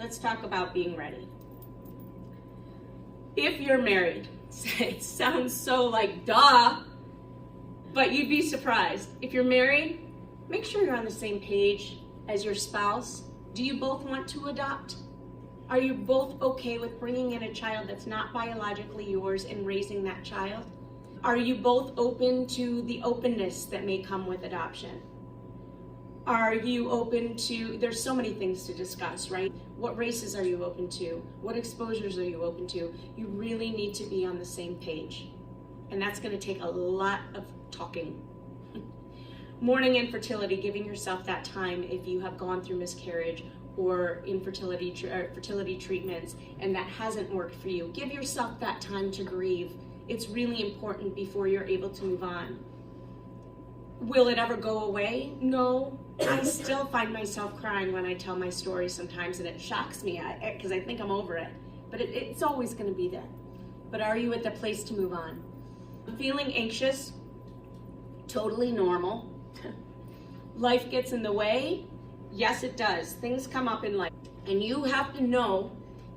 let's talk about being ready. If you're married, it sounds so like duh, but you'd be surprised. If you're married, make sure you're on the same page as your spouse. Do you both want to adopt? Are you both okay with bringing in a child that's not biologically yours and raising that child? Are you both open to the openness that may come with adoption? Are you open to, there's so many things to discuss, right? What races are you open to? What exposures are you open to? You really need to be on the same page. And that's going to take a lot of talking. Mourning infertility, giving yourself that time if you have gone through miscarriage or fertility treatments and that hasn't worked for you. Give yourself that time to grieve. It's really important before you're able to move on. Will it ever go away? No. I still find myself crying when I tell my story sometimes, and it shocks me because I think I'm over it. But it's always going to be there. But are you at the place to move on? Feeling anxious, totally normal. Life gets in the way. Yes, it does. Things come up in life. And you have to know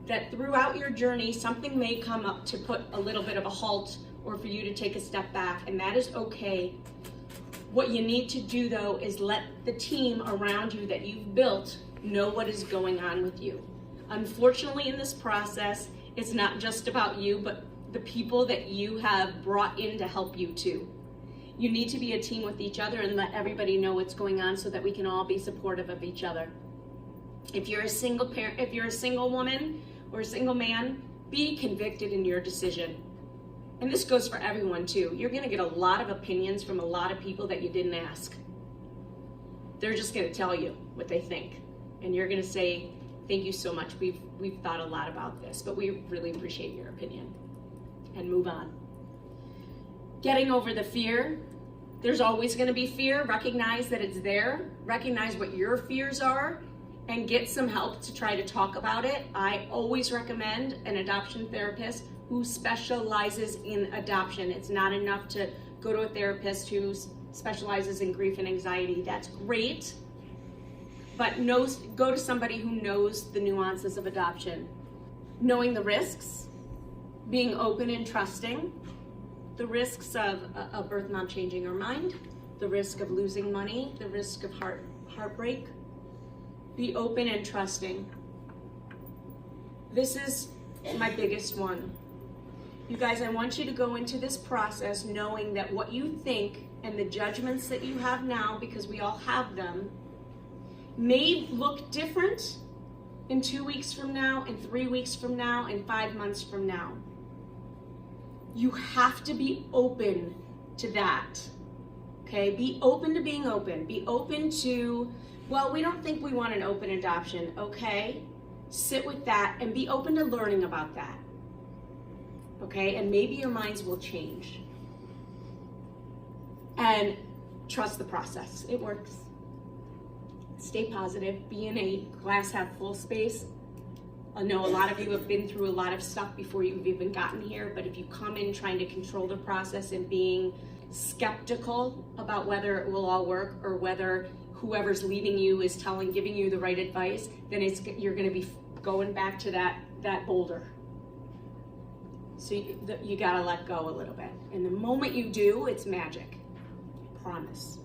that throughout your journey, something may come up to put a little bit of a halt or for you to take a step back, and that is okay. What you need to do, though, is let the team around you that you've built know what is going on with you. Unfortunately, in this process, it's not just about you, but the people that you have brought in to help you too. You need to be a team with each other and let everybody know what's going on so that we can all be supportive of each other. If you're a single parent, if you're a single woman or a single man, be convicted in your decision. And this goes for everyone too. You're going to get a lot of opinions from a lot of people that you didn't ask. They're just going to tell you what they think. And you're going to say, thank you so much. We've thought a lot about this, but we really appreciate your opinion. And move on. Getting over the fear. There's always going to be fear. Recognize that it's there. Recognize what your fears are and get some help to try to talk about it. I always recommend an adoption therapist who specializes in adoption. It's not enough to go to a therapist who specializes in grief and anxiety. That's great, but go to somebody who knows the nuances of adoption. Knowing the risks, being open and trusting, the risks of a birth mom changing her mind, the risk of losing money, the risk of heartbreak. Be open and trusting. This is my biggest one. You guys, I want you to go into this process knowing that what you think and the judgments that you have now, because we all have them, may look different in 2 weeks from now, in 3 weeks from now, in 5 months from now. You have to be open to that, okay? Be open to being open. Be open to, well, we don't think we want an open adoption, okay? Sit with that and be open to learning about that, okay? And maybe your minds will change. And trust the process. It works. Stay positive. Be in a glass half full space. I know a lot of you have been through a lot of stuff before you've even gotten here, but if you come in trying to control the process and being skeptical about whether it will all work or whether whoever's leading you is giving you the right advice, then you're going to be going back to that boulder. So you got to let go a little bit. And the moment you do, it's magic. I promise.